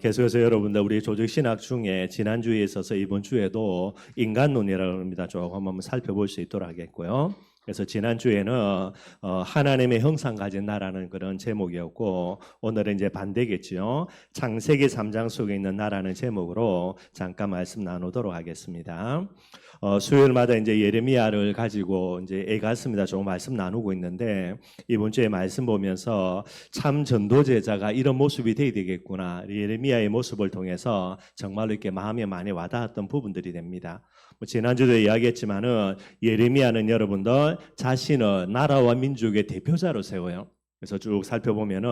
계속해서 여러분들 우리 조직신학 중에 지난주에 있어서 이번 주에도 인간론이라고 합니다. 조금 한번 살펴볼 수 있도록 하겠고요. 그래서 지난주에는 하나님의 형상 가진 나라는 그런 제목이었고, 오늘은 이제 반대겠죠. 창세기 3장 속에 있는 나라는 제목으로 잠깐 말씀 나누도록 하겠습니다. 수요일마다 이제 예레미야를 가지고 이제 애같습니다. 조금 말씀 나누고 있는데, 이번 주에 말씀 보면서 참 전도제자가 이런 모습이 되어야 되겠구나. 예레미야의 모습을 통해서 정말로 이렇게 마음에 많이 와닿았던 부분들이 됩니다. 지난주도 이야기했지만은 예레미야는 여러분들 자신을 나라와 민족의 대표자로 세워요. 그래서 쭉 살펴보면은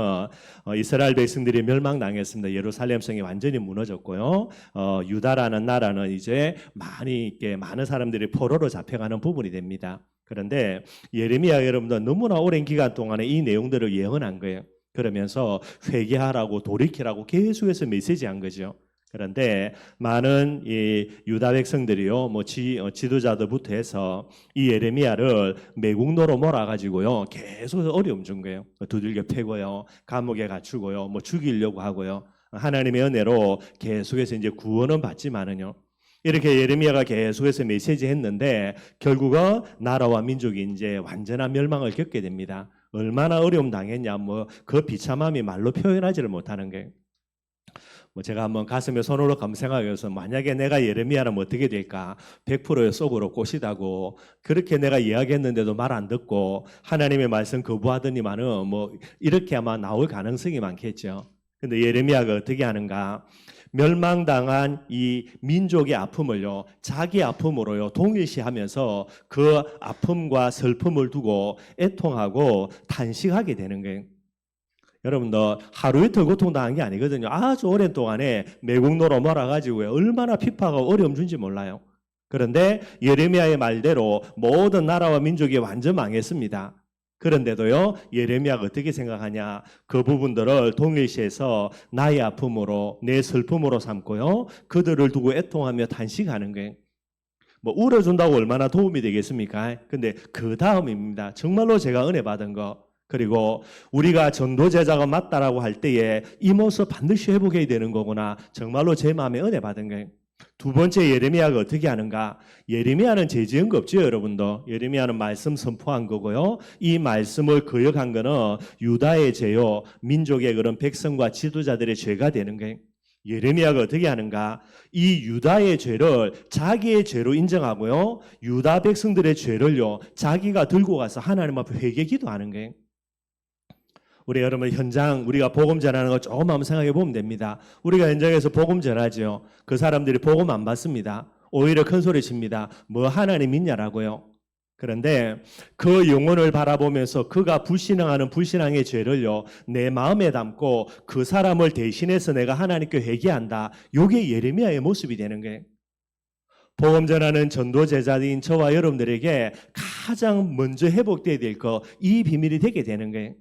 이스라엘 백성들이 멸망당했습니다. 예루살렘 성이 완전히 무너졌고요. 유다라는 나라는 이제 많은 사람들이 포로로 잡혀가는 부분이 됩니다. 그런데 예레미야 여러분들 너무나 오랜 기간 동안에 이 내용들을 예언한 거예요. 그러면서 회개하라고 돌이키라고 계속해서 메시지한 거죠. 그런데 많은 이 유다 백성들이요, 지도자들부터 해서 이 예레미야를 매국노로 몰아가지고요, 계속 어려움 준 거예요. 두들겨 패고요, 감옥에 갇히고요, 죽이려고 하고요. 하나님의 은혜로 계속해서 이제 구원은 받지만은요, 이렇게 예레미야가 계속해서 메시지했는데 결국은 나라와 민족이 이제 완전한 멸망을 겪게 됩니다. 얼마나 어려움 당했냐, 그 비참함이 말로 표현하지를 못하는 거예요. 제가 한번 가슴에 손으로 감생하면서 만약에 내가 예레미야라면 어떻게 될까? 100%의 속으로 꼬시다고 그렇게 내가 이야기했는데도 말 안 듣고 하나님의 말씀 거부하더니만은 이렇게 아마 나올 가능성이 많겠죠. 근데 예레미야가 어떻게 하는가? 멸망당한 이 민족의 아픔을요, 자기 아픔으로요 동일시하면서 그 아픔과 슬픔을 두고 애통하고 탄식하게 되는 거예요. 여러분들 하루 이틀 고통당한 게 아니거든요. 아주 오랜 동안에 매국노로 몰아가지고 얼마나 핍박하고 어려움 준지 몰라요. 그런데 예레미야의 말대로 모든 나라와 민족이 완전 망했습니다. 그런데도요, 예레미야가 어떻게 생각하냐? 그 부분들을 동일시해서 나의 아픔으로, 내 슬픔으로 삼고요, 그들을 두고 애통하며 탄식하는 거예요. 울어준다고 얼마나 도움이 되겠습니까? 근데 그 다음입니다. 정말로 제가 은혜 받은 거. 그리고 우리가 전도제자가 맞다라고 할 때에 이 모습 반드시 회복해야 되는 거구나. 정말로 제 마음에 은혜 받은 거예요. 두 번째 예레미야가 어떻게 하는가? 예레미야는 죄 지은 거 없죠, 여러분도. 예레미야는 말씀 선포한 거고요. 이 말씀을 거역한 거는 유다의 죄요, 민족의 그런 백성과 지도자들의 죄가 되는 거예요. 예레미야가 어떻게 하는가? 이 유다의 죄를 자기의 죄로 인정하고요, 유다 백성들의 죄를요 자기가 들고 가서 하나님 앞에 회개 기도하는 거예요. 우리 여러분 현장 우리가 복음 전하는 거 조금 한번 생각해 보면 됩니다. 우리가 현장에서 복음 전하죠. 그 사람들이 복음 안 받습니다. 오히려 큰 소리 칩니다. 하나님 있냐라고요. 그런데 그 영혼을 바라보면서 그가 불신앙하는 불신앙의 죄를요 내 마음에 담고 그 사람을 대신해서 내가 하나님께 회개한다. 이게 예레미야의 모습이 되는 거예요. 복음 전하는 전도 제자인 저와 여러분들에게 가장 먼저 회복돼야 될 거, 이 비밀이 되게 되는 거예요.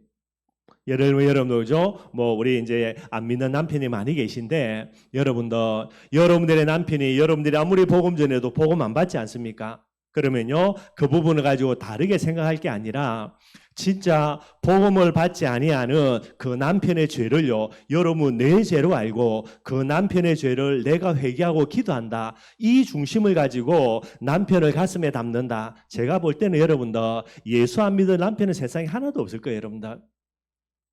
여러분들죠? 우리 이제 안 믿는 남편이 많이 계신데, 여러분들의 남편이 여러분들이 아무리 복음 전해도 복음 안 받지 않습니까? 그러면요, 그 부분을 가지고 다르게 생각할 게 아니라, 진짜 복음을 받지 아니하는 그 남편의 죄를요, 여러분 내 죄로 알고 그 남편의 죄를 내가 회개하고 기도한다. 이 중심을 가지고 남편을 가슴에 담는다. 제가 볼 때는 여러분들 예수 안 믿는 남편은 세상에 하나도 없을 거예요, 여러분들.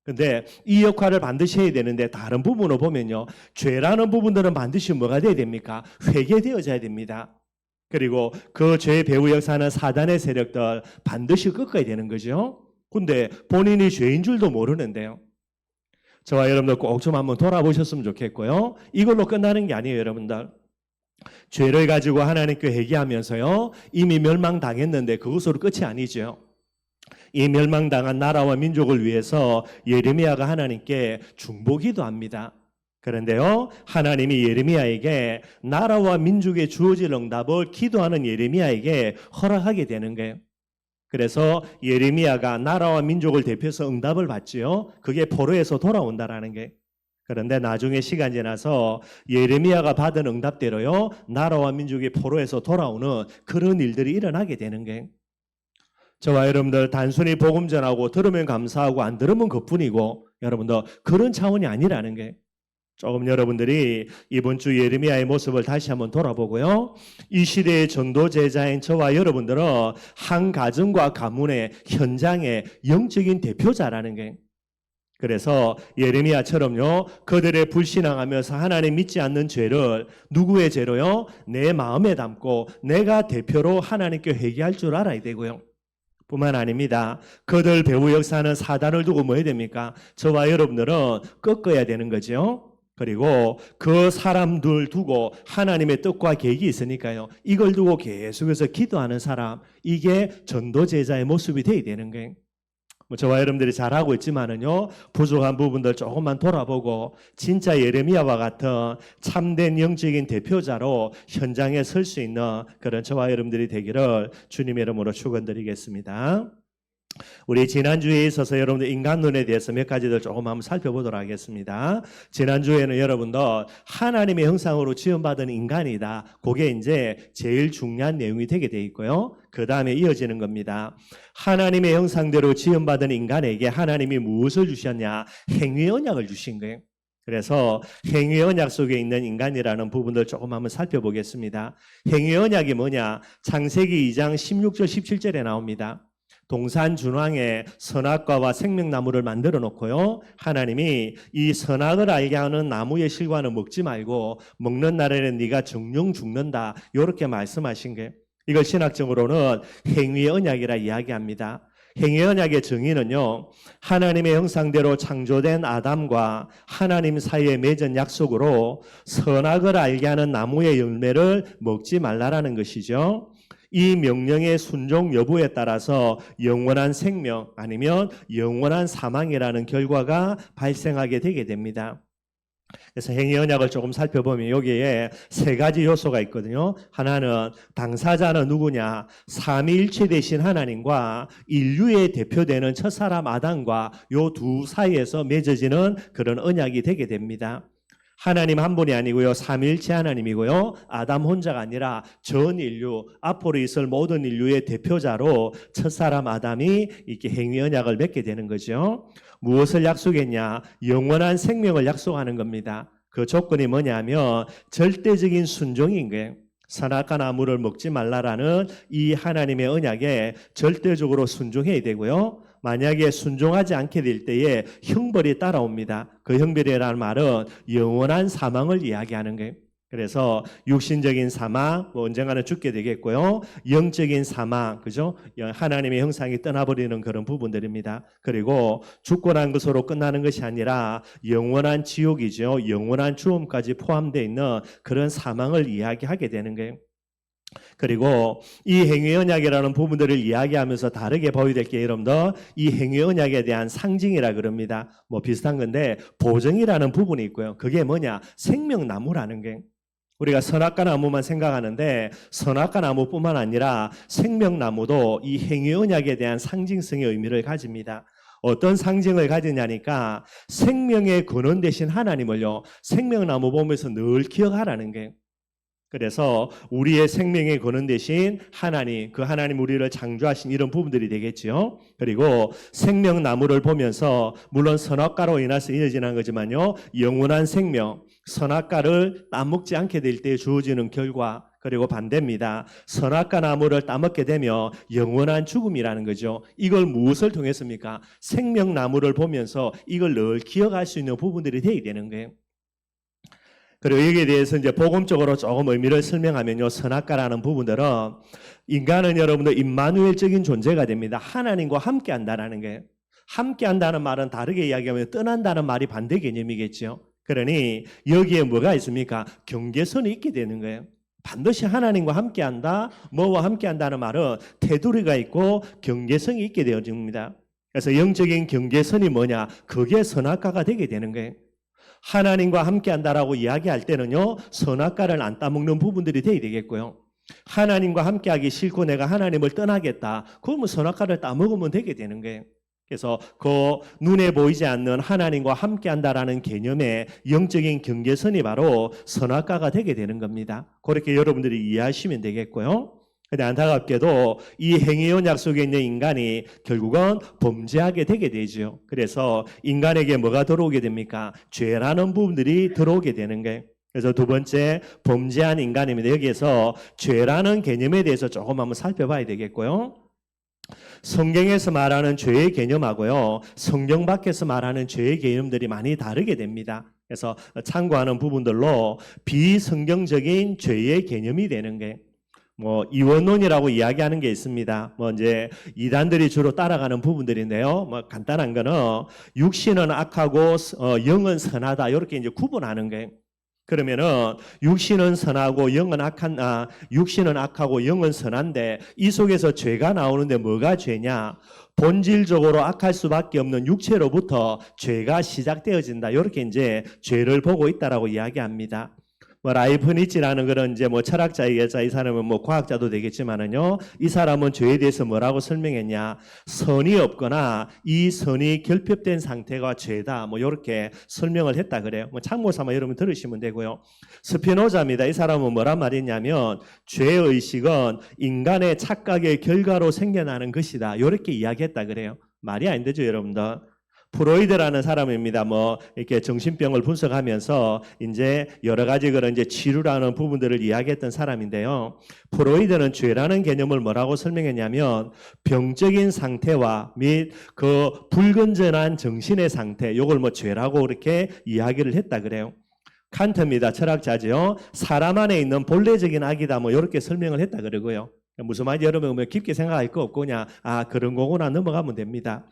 근데 이 역할을 반드시 해야 되는데, 다른 부분을 보면요, 죄라는 부분들은 반드시 뭐가 돼야 됩니까? 회개되어져야 됩니다. 그리고 그 죄의 배후 역사는 사단의 세력들 반드시 꺾어야 되는 거죠. 근데 본인이 죄인 줄도 모르는데요. 저와 여러분들 꼭 좀 한번 돌아보셨으면 좋겠고요. 이걸로 끝나는 게 아니에요, 여러분들. 죄를 가지고 하나님께 회개하면서요, 이미 멸망당했는데 그것으로 끝이 아니죠. 이 멸망당한 나라와 민족을 위해서 예레미야가 하나님께 중보기도 합니다. 그런데요, 하나님이 예레미야에게 나라와 민족에 주어질 응답을 기도하는 예레미야에게 허락하게 되는 거예요. 그래서 예레미야가 나라와 민족을 대표해서 응답을 받지요. 그게 포로에서 돌아온다라는 게. 그런데 나중에 시간이 지나서 예레미야가 받은 응답대로요, 나라와 민족이 포로에서 돌아오는 그런 일들이 일어나게 되는 거예요. 저와 여러분들 단순히 복음 전하고 들으면 감사하고 안 들으면 그뿐이고, 여러분들 그런 차원이 아니라는 게, 조금 여러분들이 이번 주 예레미야의 모습을 다시 한번 돌아보고요. 이 시대의 전도 제자인 저와 여러분들은 한 가정과 가문의 현장의 영적인 대표자라는 게, 그래서 예레미야처럼요, 그들의 불신앙하면서 하나님 믿지 않는 죄를 누구의 죄로요? 내 마음에 담고 내가 대표로 하나님께 회개할 줄 알아야 되고요. 뿐만 아닙니다. 그들 배후 역사는 사단을 두고 뭐 해야 됩니까? 저와 여러분들은 꺾어야 되는 거죠. 그리고 그 사람들 두고 하나님의 뜻과 계획이 있으니까요. 이걸 두고 계속해서 기도하는 사람, 이게 전도 제자의 모습이 돼야 되는 거예요. 저와 여러분들이 잘하고 있지만은요, 부족한 부분들 조금만 돌아보고 진짜 예레미야와 같은 참된 영적인 대표자로 현장에 설 수 있는 그런 저와 여러분들이 되기를 주님의 이름으로 축원드리겠습니다. 우리 지난주에 있어서 여러분들 인간론에 대해서 몇 가지들 조금 한번 살펴보도록 하겠습니다. 지난주에는 여러분들 하나님의 형상으로 지음받은 인간이다. 그게 이제 제일 중요한 내용이 되게 돼 있고요. 그 다음에 이어지는 겁니다. 하나님의 형상대로 지음받은 인간에게 하나님이 무엇을 주셨냐? 행위의 언약을 주신 거예요. 그래서 행위의 언약 속에 있는 인간이라는 부분들 조금 한번 살펴보겠습니다. 행위의 언약이 뭐냐? 창세기 2장 16절 17절에 나옵니다. 동산 준왕에 선악과와 생명나무를 만들어 놓고요, 하나님이 이 선악을 알게 하는 나무의 실과는 먹지 말고 먹는 날에는 네가 정령 죽는다, 이렇게 말씀하신 거예요. 이걸 신학적으로는 행위의 언약이라 이야기합니다. 행위의 언약의 정의는요, 하나님의 형상대로 창조된 아담과 하나님 사이에 맺은 약속으로 선악을 알게 하는 나무의 열매를 먹지 말라라는 것이죠. 이 명령의 순종 여부에 따라서 영원한 생명 아니면 영원한 사망이라는 결과가 발생하게 되게 됩니다. 그래서 행위 언약을 조금 살펴보면 여기에 세 가지 요소가 있거든요. 하나는 당사자는 누구냐? 삼위일체 되신 하나님과 인류의 대표되는 첫사람 아담과 요 두 사이에서 맺어지는 그런 언약이 되게 됩니다. 하나님 한 분이 아니고요, 삼위일체 하나님이고요, 아담 혼자가 아니라 전 인류, 앞으로 있을 모든 인류의 대표자로 첫사람 아담이 이렇게 행위 언약을 맺게 되는 거죠. 무엇을 약속했냐? 영원한 생명을 약속하는 겁니다. 그 조건이 뭐냐면 절대적인 순종인 거예요. 선악과 나무를 먹지 말라라는 이 하나님의 언약에 절대적으로 순종해야 되고요. 만약에 순종하지 않게 될 때에 형벌이 따라옵니다. 그 형벌이라는 말은 영원한 사망을 이야기하는 거예요. 그래서 육신적인 사망, 언젠가는 죽게 되겠고요. 영적인 사망, 그죠? 하나님의 형상이 떠나버리는 그런 부분들입니다. 그리고 죽고 난 것으로 끝나는 것이 아니라 영원한 지옥이죠. 영원한 죽음까지 포함되어 있는 그런 사망을 이야기하게 되는 거예요. 그리고 이 행위 언약이라는 부분들을 이야기하면서 다르게 보여야 될 게 여러분들, 이 행위 언약에 대한 상징이라 그럽니다. 뭐 비슷한 건데 보정이라는 부분이 있고요. 그게 뭐냐? 생명나무라는 게. 우리가 선악과 나무만 생각하는데 선악과 나무뿐만 아니라 생명나무도 이 행위 언약에 대한 상징성의 의미를 가집니다. 어떤 상징을 가지냐니까 생명의 근원 되신 하나님을요, 생명나무 보면서 늘 기억하라는 게. 그래서 우리의 생명의 근원 되신 하나님, 그 하나님 우리를 창조하신 이런 부분들이 되겠죠. 그리고 생명나무를 보면서 물론 선악과로 인해서 이어지는 거지만요, 영원한 생명, 선악과를 따먹지 않게 될 때 주어지는 결과, 그리고 반대입니다. 선악과 나무를 따먹게 되면 영원한 죽음이라는 거죠. 이걸 무엇을 통해서입니까? 생명나무를 보면서 이걸 늘 기억할 수 있는 부분들이 되어야 되는 거예요. 그리고 여기에 대해서 이제 복음적으로 조금 의미를 설명하면요, 선악과라는 부분들은 인간은 여러분들 임마누엘적인 존재가 됩니다. 하나님과 함께 한다는 게. 함께 한다는 말은 다르게 이야기하면 떠난다는 말이 반대 개념이겠죠. 그러니 여기에 뭐가 있습니까? 경계선이 있게 되는 거예요. 반드시 하나님과 함께 한다, 뭐와 함께 한다는 말은 테두리가 있고 경계선이 있게 되어집니다. 그래서 영적인 경계선이 뭐냐? 그게 선악과가 되게 되는 거예요. 하나님과 함께 한다라고 이야기할 때는요, 선악과를 안 따먹는 부분들이 돼야 되겠고요. 하나님과 함께 하기 싫고 내가 하나님을 떠나겠다, 그러면 선악과를 따먹으면 되게 되는 거예요. 그래서 그 눈에 보이지 않는 하나님과 함께 한다라는 개념의 영적인 경계선이 바로 선악과가 되게 되는 겁니다. 그렇게 여러분들이 이해하시면 되겠고요. 근데 안타깝게도 이 행위 언약 속에 있는 인간이 결국은 범죄하게 되게 되죠. 그래서 인간에게 뭐가 들어오게 됩니까? 죄라는 부분들이 들어오게 되는 거예요. 그래서 두 번째, 범죄한 인간입니다. 여기에서 죄라는 개념에 대해서 조금 한번 살펴봐야 되겠고요. 성경에서 말하는 죄의 개념하고요, 성경 밖에서 말하는 죄의 개념들이 많이 다르게 됩니다. 그래서 참고하는 부분들로 비성경적인 죄의 개념이 되는 게 이원론이라고 이야기하는 게 있습니다. 이제 이단들이 주로 따라가는 부분들인데요. 간단한 거는 육신은 악하고 영은 선하다 이렇게 이제 구분하는 거예요. 그러면은 육신은 선하고 육신은 악하고 영은 선한데 이 속에서 죄가 나오는데 뭐가 죄냐? 본질적으로 악할 수밖에 없는 육체로부터 죄가 시작되어진다. 이렇게 이제 죄를 보고 있다라고 이야기합니다. 라이프니츠라는 그런 이제 철학자이겠자, 이 사람은 과학자도 되겠지만은요, 이 사람은 죄에 대해서 뭐라고 설명했냐? 선이 없거나 이 선이 결핍된 상태가 죄다. 이렇게 설명을 했다 그래요. 참고 삼아 여러분 들으시면 되고요. 스피노자입니다. 이 사람은 뭐란 말이냐면 죄의식은 인간의 착각의 결과로 생겨나는 것이다. 이렇게 이야기했다 그래요. 말이 안 되죠, 여러분들. 프로이드라는 사람입니다. 이렇게 정신병을 분석하면서 이제 여러 가지 그런 이제 치료라는 부분들을 이야기했던 사람인데요. 프로이드는 죄라는 개념을 뭐라고 설명했냐면 병적인 상태와 및 그 불건전한 정신의 상태, 요걸 죄라고 그렇게 이야기를 했다 그래요. 칸트입니다. 철학자죠. 사람 안에 있는 본래적인 악이다. 이렇게 설명을 했다 그러고요. 무슨 말인지 여러분 깊게 생각할 거 없고 그냥 그런 거구나 넘어가면 됩니다.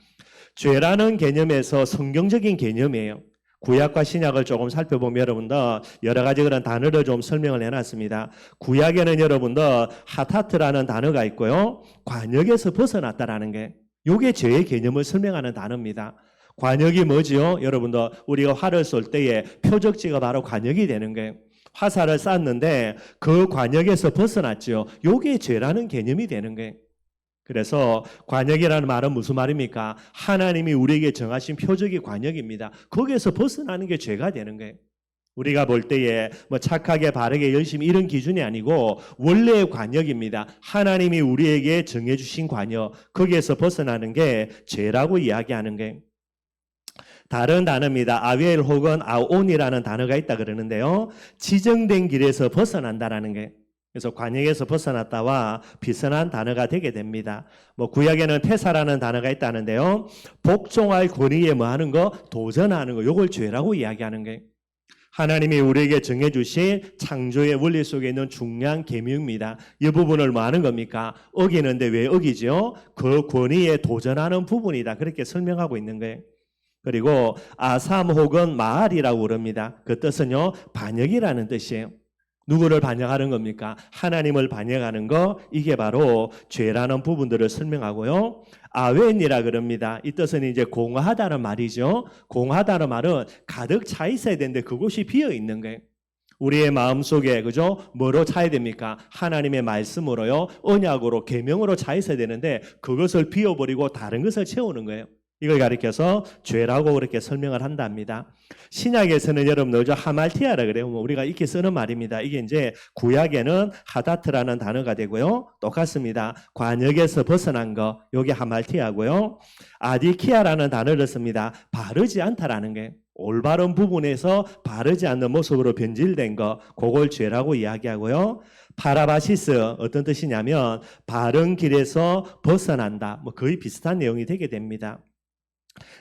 죄라는 개념에서 성경적인 개념이에요. 구약과 신약을 조금 살펴보면 여러분들 여러 가지 그런 단어를 좀 설명을 해놨습니다. 구약에는 여러분들 하타트라는 단어가 있고요. 관역에서 벗어났다라는 게 이게 죄의 개념을 설명하는 단어입니다. 관역이 뭐지요? 여러분들 우리가 활을 쏠 때에 표적지가 바로 관역이 되는 거예요. 화살을 쐈는데 그 관역에서 벗어났죠. 이게 죄라는 개념이 되는 거예요. 그래서 관역이라는 말은 무슨 말입니까? 하나님이 우리에게 정하신 표적이 관역입니다. 거기에서 벗어나는 게 죄가 되는 거예요. 우리가 볼 때에 착하게 바르게 열심히 이런 기준이 아니고 원래의 관역입니다. 하나님이 우리에게 정해주신 관역, 거기에서 벗어나는 게 죄라고 이야기하는 게 다른 단어입니다. 아웰 혹은 아온이라는 단어가 있다 그러는데요. 지정된 길에서 벗어난다라는 게 그래서 관역에서 벗어났다와 비슷한 단어가 되게 됩니다. 구약에는 폐사라는 단어가 있다는데요. 복종할 권위에 하는 거? 도전하는 거. 요걸 죄라고 이야기하는 거예요. 하나님이 우리에게 정해주신 창조의 원리 속에 있는 중요한 계명입니다. 이 부분을 하는 겁니까? 어기는데 왜 어기죠? 그 권위에 도전하는 부분이다. 그렇게 설명하고 있는 거예요. 그리고 아삼 혹은 마알이라고 그럽니다. 그 뜻은요, 반역이라는 뜻이에요. 누구를 반역하는 겁니까? 하나님을 반역하는 거, 이게 바로 죄라는 부분들을 설명하고요. 아웬이라 그럽니다. 이 뜻은 이제 공허하다는 말이죠. 공허하다는 말은 가득 차 있어야 되는데 그곳이 비어 있는 거예요. 우리의 마음속에 그죠? 뭐로 차야 됩니까? 하나님의 말씀으로요, 언약으로, 계명으로 차 있어야 되는데 그것을 비워버리고 다른 것을 채우는 거예요. 이걸 가리켜서 죄라고 그렇게 설명을 한답니다. 신약에서는 여러분 하말티아라 그래요. 우리가 이렇게 쓰는 말입니다. 이게 이제 구약에는 하다트라는 단어가 되고요. 똑같습니다. 관역에서 벗어난 거, 요게 하말티아고요. 아디키아라는 단어를 씁니다. 바르지 않다라는 게 올바른 부분에서 바르지 않는 모습으로 변질된 거, 그걸 죄라고 이야기하고요. 파라바시스 어떤 뜻이냐면 바른 길에서 벗어난다. 거의 비슷한 내용이 되게 됩니다.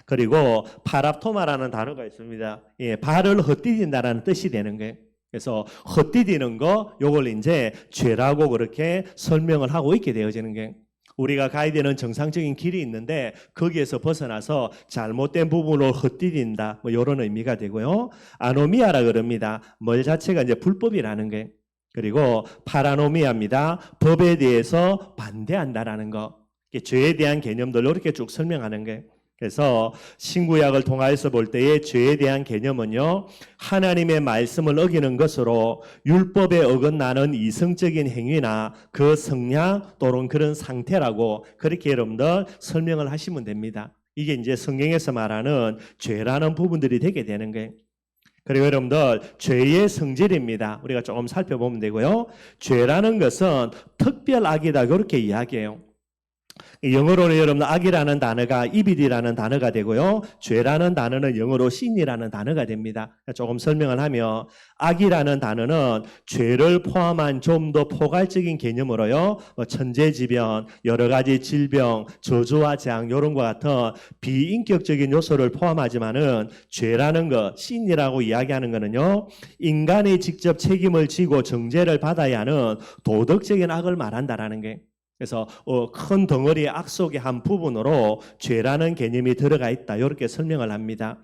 그리고 파랍토마라는 단어가 있습니다. 발을 헛디딘다라는 뜻이 되는 거예요. 그래서 헛디디는 거, 요걸 이제 죄라고 그렇게 설명을 하고 있게 되어지는 거예요. 우리가 가야 되는 정상적인 길이 있는데 거기에서 벗어나서 잘못된 부분을 헛디딘다. 이런 의미가 되고요. 아노미아라 그럽니다. 뭘 자체가 이제 불법이라는 거예요. 그리고 파라노미아입니다. 법에 대해서 반대한다라는 거. 죄에 대한 개념들 이렇게 쭉 설명하는 거예요. 그래서 신구약을 통해서 볼 때의 죄에 대한 개념은요, 하나님의 말씀을 어기는 것으로 율법에 어긋나는 이성적인 행위나 그 성향 또는 그런 상태라고 그렇게 여러분들 설명을 하시면 됩니다. 이게 이제 성경에서 말하는 죄라는 부분들이 되게 되는 거예요. 그리고 여러분들 죄의 성질입니다. 우리가 조금 살펴보면 되고요. 죄라는 것은 특별 악이다 그렇게 이야기해요. 영어로는 여러분 악이라는 단어가 이빌이라는 단어가 되고요. 죄라는 단어는 영어로 sin이라는 단어가 됩니다. 조금 설명을 하면 악이라는 단어는 죄를 포함한 좀 더 포괄적인 개념으로요. 천재지변, 여러 가지 질병, 저주와 재앙 이런 것 같은 비인격적인 요소를 포함하지만은 죄라는 것, sin이라고 이야기하는 것은요. 인간이 직접 책임을 지고 정죄를 받아야 하는 도덕적인 악을 말한다라는 게. 그래서 큰 덩어리의 악 속의 한 부분으로 죄라는 개념이 들어가 있다. 이렇게 설명을 합니다.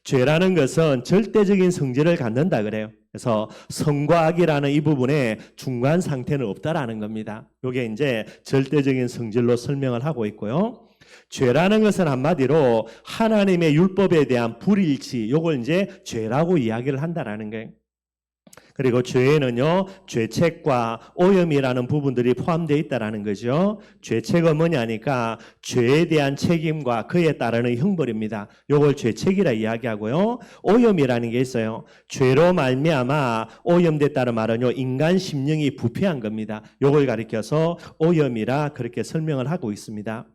죄라는 것은 절대적인 성질을 갖는다 그래요. 그래서 성과 악이라는 이 부분에 중간 상태는 없다라는 겁니다. 이게 이제 절대적인 성질로 설명을 하고 있고요. 죄라는 것은 한마디로 하나님의 율법에 대한 불일치, 요걸 이제 죄라고 이야기를 한다라는 거예요. 그리고 죄에는요, 죄책과 오염이라는 부분들이 포함되어 있다는 거죠. 죄책은 뭐냐니까 죄에 대한 책임과 그에 따르는 형벌입니다. 요걸 죄책이라 이야기하고요. 오염이라는 게 있어요. 죄로 말미암아 오염됐다는 말은요, 인간 심령이 부패한 겁니다. 요걸 가리켜서 오염이라 그렇게 설명을 하고 있습니다.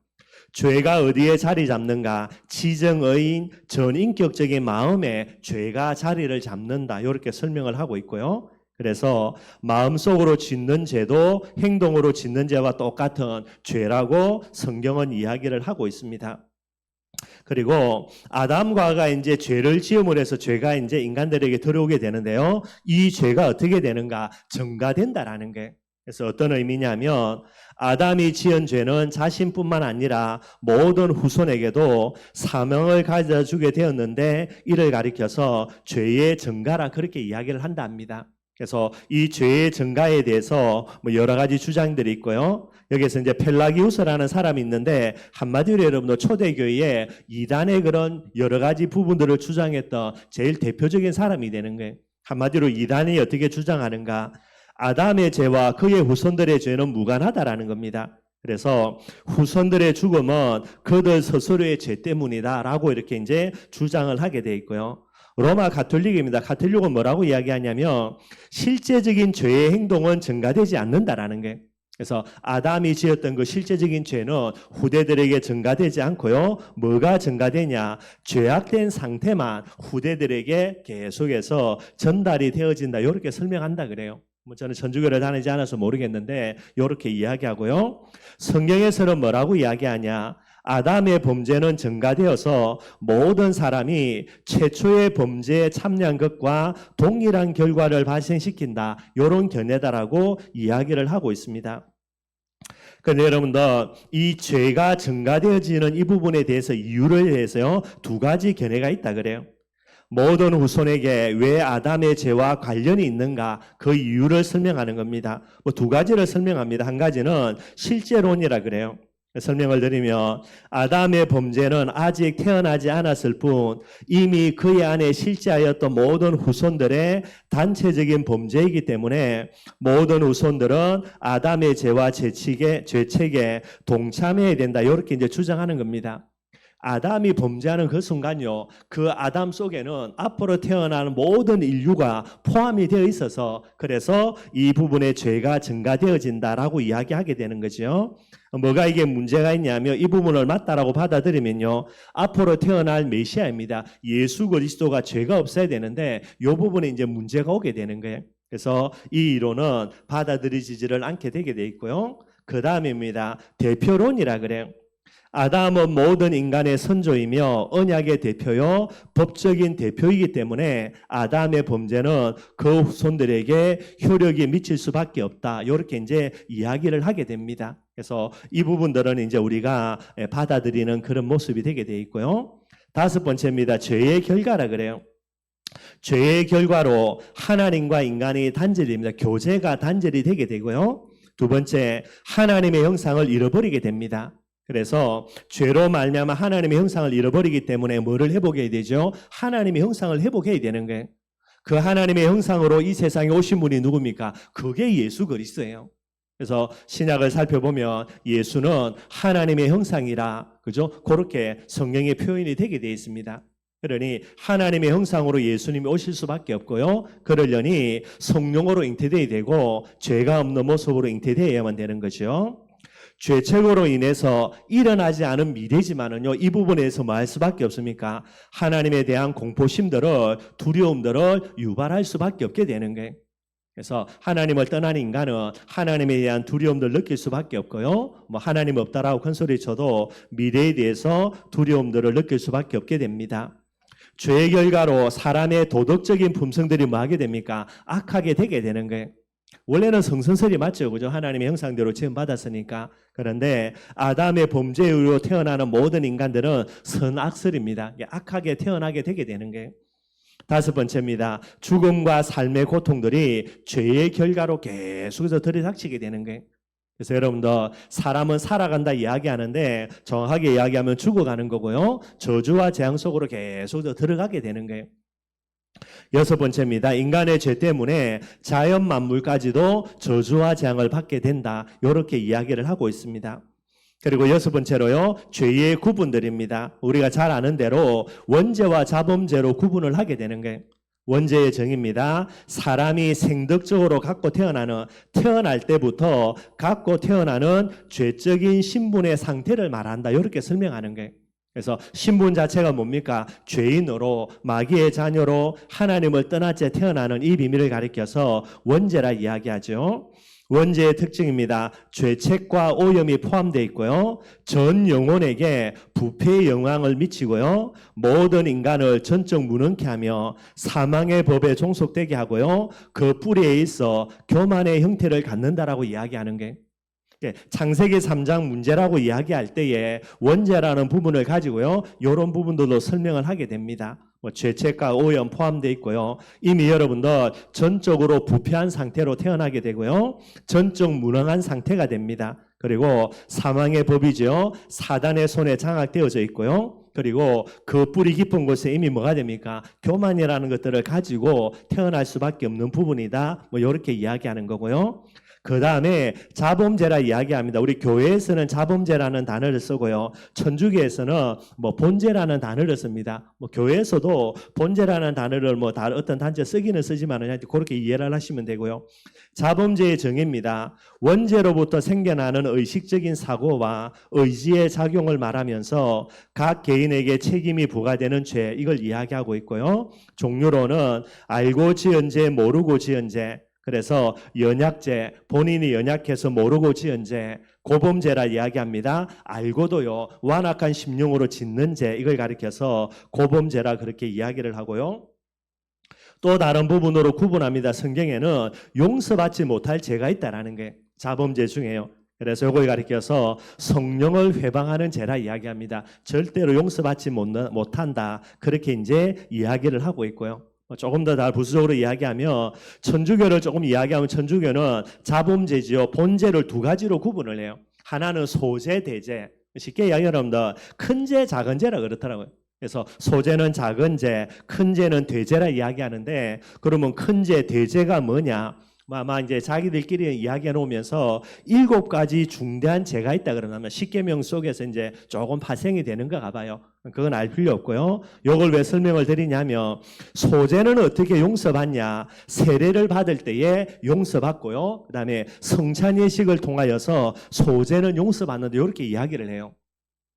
죄가 어디에 자리 잡는가? 지정의인 전인격적인 마음에 죄가 자리를 잡는다. 이렇게 설명을 하고 있고요. 그래서 마음속으로 짓는 죄도 행동으로 짓는 죄와 똑같은 죄라고 성경은 이야기를 하고 있습니다. 그리고 아담과 하와가 이제 죄를 지음으로 해서 죄가 이제 인간들에게 들어오게 되는데요. 이 죄가 어떻게 되는가? 전가된다라는 게. 그래서 어떤 의미냐면 아담이 지은 죄는 자신뿐만 아니라 모든 후손에게도 사명을 가져주게 되었는데 이를 가리켜서 죄의 전가라 그렇게 이야기를 한답니다. 그래서 이 죄의 전가에 대해서 여러 가지 주장들이 있고요. 여기서 이제 펠라기우스라는 사람이 있는데 한마디로 여러분들 초대교회에 이단의 그런 여러 가지 부분들을 주장했던 제일 대표적인 사람이 되는 거예요. 한마디로 이단이 어떻게 주장하는가? 아담의 죄와 그의 후손들의 죄는 무관하다라는 겁니다. 그래서 후손들의 죽음은 그들 스스로의 죄 때문이다라고 이렇게 이제 주장을 하게 돼 있고요. 로마 가톨릭입니다. 가톨릭은 뭐라고 이야기하냐면 실제적인 죄의 행동은 전가되지 않는다라는 게. 그래서 아담이 지었던 그 실제적인 죄는 후대들에게 전가되지 않고요. 뭐가 전가되냐? 죄악된 상태만 후대들에게 계속해서 전달이 되어진다. 이렇게 설명한다 그래요. 저는 천주교를 다니지 않아서 모르겠는데 이렇게 이야기하고요. 성경에서는 뭐라고 이야기하냐? 아담의 범죄는 전가되어서 모든 사람이 최초의 범죄에 참여한 것과 동일한 결과를 발생시킨다. 이런 견해다라고 이야기를 하고 있습니다. 그런데 여러분들 이 죄가 전가되어지는 이 부분에 대해서 이유를 해서요. 두 가지 견해가 있다 그래요. 모든 후손에게 왜 아담의 죄와 관련이 있는가 그 이유를 설명하는 겁니다. 두 가지를 설명합니다. 한 가지는 실제론이라 그래요. 설명을 드리면 아담의 범죄는 아직 태어나지 않았을 뿐 이미 그의 안에 실제하였던 모든 후손들의 단체적인 범죄이기 때문에 모든 후손들은 아담의 죄와 죄책에 동참해야 된다. 이렇게 이제 주장하는 겁니다. 아담이 범죄하는 그 순간요, 그 아담 속에는 앞으로 태어나는 모든 인류가 포함이 되어 있어서 그래서 이 부분의 죄가 증가되어진다라고 이야기하게 되는 거죠. 뭐가 이게 문제가 있냐면 이 부분을 맞다라고 받아들이면요, 앞으로 태어날 메시아입니다. 예수 그리스도가 죄가 없어야 되는데 이 부분에 이제 문제가 오게 되는 거예요. 그래서 이 이론은 받아들이지를 않게 되게 돼 있고요. 그 다음입니다. 대표론이라 그래요. 아담은 모든 인간의 선조이며 언약의 대표요 법적인 대표이기 때문에 아담의 범죄는 그 후손들에게 효력이 미칠 수밖에 없다. 이렇게 이제 이야기를 하게 됩니다. 그래서 이 부분들은 이제 우리가 받아들이는 그런 모습이 되게 돼 있고요. 다섯 번째입니다. 죄의 결과라 그래요. 죄의 결과로 하나님과 인간이 단절이 됩니다. 교제가 단절이 되게 되고요. 두 번째, 하나님의 형상을 잃어버리게 됩니다. 그래서 죄로 말미암아 하나님의 형상을 잃어버리기 때문에 뭐를 회복해야 되죠? 하나님의 형상을 회복해야 되는 거예요. 그 하나님의 형상으로 이 세상에 오신 분이 누굽니까? 그게 예수 그리스도예요. 그래서 신약을 살펴보면 예수는 하나님의 형상이라, 그죠? 그렇게 성경의 표현이 되게 되어 있습니다. 그러니 하나님의 형상으로 예수님이 오실 수밖에 없고요. 그러려니 성령으로 잉태되어야 되고 죄가 없는 모습으로 잉태되어야만 되는 거죠. 죄책으로 인해서 일어나지 않은 미래지만은요, 이 부분에서 뭐 할 수밖에 없습니까? 하나님에 대한 공포심들을, 두려움들을 유발할 수밖에 없게 되는 거예요. 그래서 하나님을 떠난 인간은 하나님에 대한 두려움들 느낄 수밖에 없고요. 뭐 하나님 없다라고 큰 소리 쳐도 미래에 대해서 두려움들을 느낄 수밖에 없게 됩니다. 죄의 결과로 사람의 도덕적인 품성들이 뭐 하게 됩니까? 악하게 되게 되는 거예요. 원래는 성선설이 맞죠. 그죠? 하나님의 형상대로 지음 받았으니까. 그런데 아담의 범죄로 태어나는 모든 인간들은 선악설입니다. 악하게 태어나게 되게 되는 거예요. 다섯 번째입니다. 죽음과 삶의 고통들이 죄의 결과로 계속해서 들이닥치게 되는 거예요. 그래서 여러분들 사람은 살아간다 이야기하는데 정확하게 이야기하면 죽어가는 거고요. 저주와 재앙 속으로 계속 들어가게 되는 거예요. 여섯 번째입니다. 인간의 죄 때문에 자연 만물까지도 저주와 재앙을 받게 된다. 이렇게 이야기를 하고 있습니다. 그리고 여섯 번째로요, 죄의 구분들입니다. 우리가 잘 아는 대로 원죄와 자범죄로 구분을 하게 되는 거예요. 원죄의 정의입니다. 사람이 생덕적으로 태어날 때부터 갖고 태어나는 죄적인 신분의 상태를 말한다. 이렇게 설명하는 거예요. 그래서 신분 자체가 뭡니까? 죄인으로, 마귀의 자녀로 하나님을 떠난 채 태어나는 이 비밀을 가리켜서 원죄라 이야기하죠. 원죄의 특징입니다. 죄책과 오염이 포함되어 있고요. 전 영혼에게 부패의 영향을 미치고요. 모든 인간을 전적 무능케 하며 사망의 법에 종속되게 하고요. 그 뿌리에 있어 교만의 형태를 갖는다라고 이야기하는 게 창세기 3장 문제라고 이야기할 때에 원죄라는 부분을 가지고요. 이런 부분들도 설명을 하게 됩니다. 죄책과 오염 포함되어 있고요. 이미 여러분들 전적으로 부패한 상태로 태어나게 되고요. 전적 무능한 상태가 됩니다. 그리고 사망의 법이죠. 사단의 손에 장악되어져 있고요. 그리고 그 뿌리 깊은 곳에 이미 뭐가 됩니까? 교만이라는 것들을 가지고 태어날 수밖에 없는 부분이다. 이렇게 이야기하는 거고요. 그 다음에 자범죄라 이야기합니다. 우리 교회에서는 자범죄라는 단어를 쓰고요. 천주교에서는 본죄라는 단어를 씁니다. 교회에서도 본죄라는 단어를 어떤 단체 쓰기는 쓰지만 그렇게 이해를 하시면 되고요. 자범죄의 정의입니다. 원죄로부터 생겨나는 의식적인 사고와 의지의 작용을 말하면서 각 개인에게 책임이 부과되는 죄, 이걸 이야기하고 있고요. 종류로는 알고 지은 죄, 모르고 지은 죄, 그래서 연약죄, 본인이 연약해서 모르고 지은 죄, 고범죄라 이야기합니다. 알고도요, 완악한 심령으로 짓는 죄, 이걸 가리켜서 고범죄라 그렇게 이야기를 하고요. 또 다른 부분으로 구분합니다. 성경에는 용서받지 못할 죄가 있다라는 게 자범죄 중에요. 그래서 이걸 가리켜서 성령을 회방하는 죄라 이야기합니다. 절대로 용서받지 못한다. 그렇게 이제 이야기를 하고 있고요. 조금 더 부수적으로 이야기하면 천주교를 조금 이야기하면 천주교는 자범죄지요. 본죄를 두 가지로 구분을 해요. 하나는 소죄, 대죄. 쉽게 이야기하면 큰 죄, 작은 죄라 그렇더라고요. 그래서 소죄는 작은 죄, 큰 죄는 대죄라 이야기하는데 그러면 큰 죄, 대죄가 뭐냐? 아마 이제 자기들끼리 이야기해 놓으면서 7가지 중대한 죄가 있다 그러면 십계명 속에서 이제 조금 파생이 되는가 봐요. 그건 알 필요 없고요. 이걸 왜 설명을 드리냐면 소죄는 어떻게 용서받냐? 세례를 받을 때에 용서받고요. 그다음에 성찬 예식을 통하여서 소죄는 용서받는데 이렇게 이야기를 해요.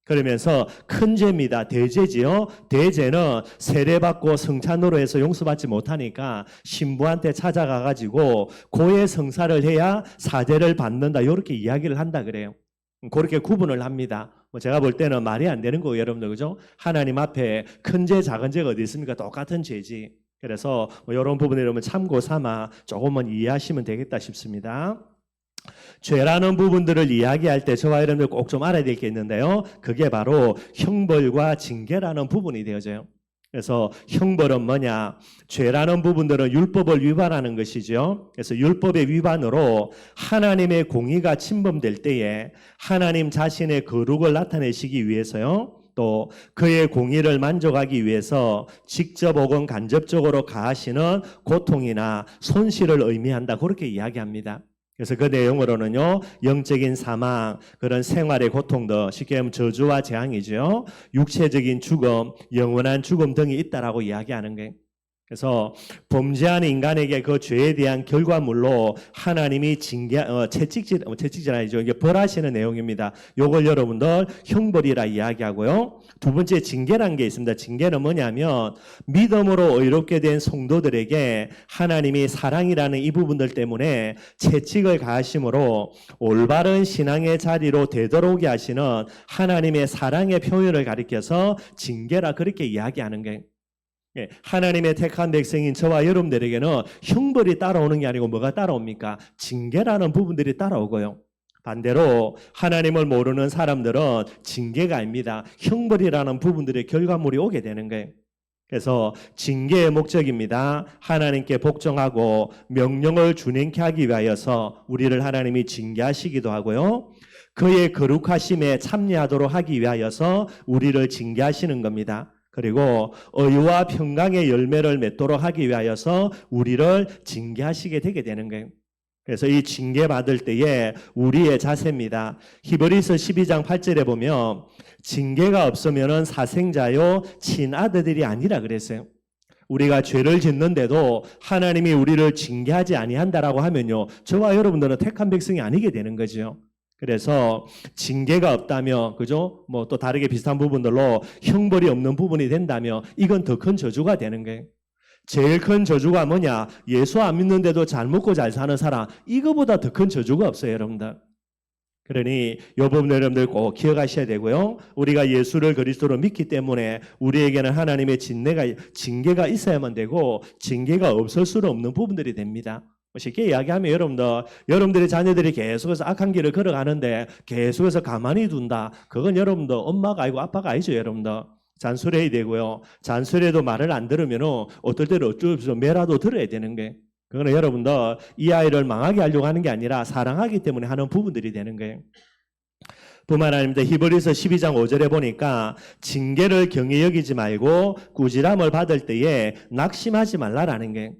그러면서 큰 죄입니다. 대죄지요. 대죄는 세례받고 성찬으로 해서 용서받지 못하니까 신부한테 찾아가가지고 고해 성사를 해야 사죄를 받는다. 이렇게 이야기를 한다 그래요. 그렇게 구분을 합니다. 제가 볼 때는 말이 안 되는 거예요, 여러분들. 그죠? 하나님 앞에 큰 죄, 작은 죄가 어디 있습니까? 똑같은 죄지. 그래서 이런 부분에 여러분 참고 삼아 조금만 이해하시면 되겠다 싶습니다. 죄라는 부분들을 이야기할 때 저와 여러분들 꼭 좀 알아야 될 게 있는데요. 그게 바로 형벌과 징계라는 부분이 되어져요. 그래서 형벌은 뭐냐? 죄라는 부분들은 율법을 위반하는 것이죠. 그래서 율법의 위반으로 하나님의 공의가 침범될 때에 하나님 자신의 거룩을 나타내시기 위해서요. 또 그의 공의를 만족하기 위해서 직접 혹은 간접적으로 가하시는 고통이나 손실을 의미한다. 그렇게 이야기합니다. 그래서 그 내용으로는요, 영적인 사망, 그런 생활의 고통도 쉽게 하면 저주와 재앙이죠. 육체적인 죽음, 영원한 죽음 등이 있다라고 이야기하는 거예요. 그래서 범죄하는 인간에게 그 죄에 대한 결과물로 하나님이 채찍질 아니죠. 이게 벌하시는 내용입니다. 요걸 여러분들 형벌이라 이야기하고요. 두 번째 징계라는 게 있습니다. 징계는 뭐냐면 믿음으로 의롭게 된 성도들에게 하나님이 사랑이라는 이 부분들 때문에 채찍을 가하심으로 올바른 신앙의 자리로 되도록이 하시는 하나님의 사랑의 표현을 가리켜서 징계라 그렇게 이야기하는 거예요. 하나님의 택한 백성인 저와 여러분들에게는 형벌이 따라오는 게 아니고 뭐가 따라옵니까? 징계라는 부분들이 따라오고요. 반대로 하나님을 모르는 사람들은 징계가 아닙니다. 형벌이라는 부분들의 결과물이 오게 되는 거예요. 그래서 징계의 목적입니다. 하나님께 복종하고 명령을 준행케 하기 위하여서 우리를 하나님이 징계하시기도 하고요. 그의 거룩하심에 참여하도록 하기 위하여서 우리를 징계하시는 겁니다. 그리고 의와 평강의 열매를 맺도록 하기 위하여서 우리를 징계하시게 되게 되는 거예요. 그래서 이 징계받을 때에 우리의 자세입니다. 히브리서 12장 8절에 보면 징계가 없으면 사생자요 친아들들이 아니라 그랬어요. 우리가 죄를 짓는데도 하나님이 우리를 징계하지 아니한다라고 하면요, 저와 여러분들은 택한 백성이 아니게 되는 거죠. 그래서 징계가 없다며, 그죠? 뭐 또 다르게 비슷한 부분들로 형벌이 없는 부분이 된다며 이건 더 큰 저주가 되는 거예요. 제일 큰 저주가 뭐냐? 예수 안 믿는데도 잘 먹고 잘 사는 사람, 이거보다 더 큰 저주가 없어요, 여러분들. 그러니 이 부분 여러분들 꼭 기억하셔야 되고요. 우리가 예수를 그리스도로 믿기 때문에 우리에게는 하나님의 징계가 있어야만 되고 징계가 없을 수는 없는 부분들이 됩니다. 쉽게 이야기하면 여러분들의 자녀들이 계속해서 악한 길을 걸어가는데 계속해서 가만히 둔다. 그건 여러분들 엄마가 아니고 아빠가 아니죠, 여러분들. 잔소리해야 되고요. 잔소리해도 말을 안 들으면 어떨 때는 어쩔 수 없이 매라도 들어야 되는 게. 그거는 여러분들 이 아이를 망하게 하려고 하는 게 아니라 사랑하기 때문에 하는 부분들이 되는 거예요. 뿐만 아닙니다. 히브리서 12장 5절에 보니까 징계를 경히 여기지 말고 꾸지람을 받을 때에 낙심하지 말라라는 게,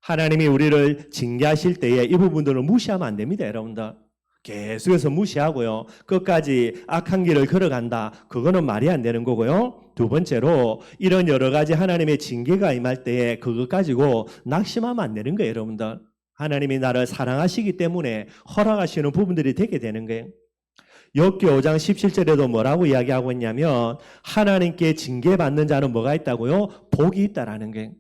하나님이 우리를 징계하실 때에 이 부분들을 무시하면 안 됩니다, 여러분들. 계속해서 무시하고요. 끝까지 악한 길을 걸어간다. 그거는 말이 안 되는 거고요. 두 번째로 이런 여러 가지 하나님의 징계가 임할 때에 그것 가지고 낙심하면 안 되는 거예요, 여러분들. 하나님이 나를 사랑하시기 때문에 허락하시는 부분들이 되게 되는 거예요. 욥기 5장 17절에도 뭐라고 이야기하고 있냐면 하나님께 징계받는 자는 뭐가 있다고요? 복이 있다라는 거예요.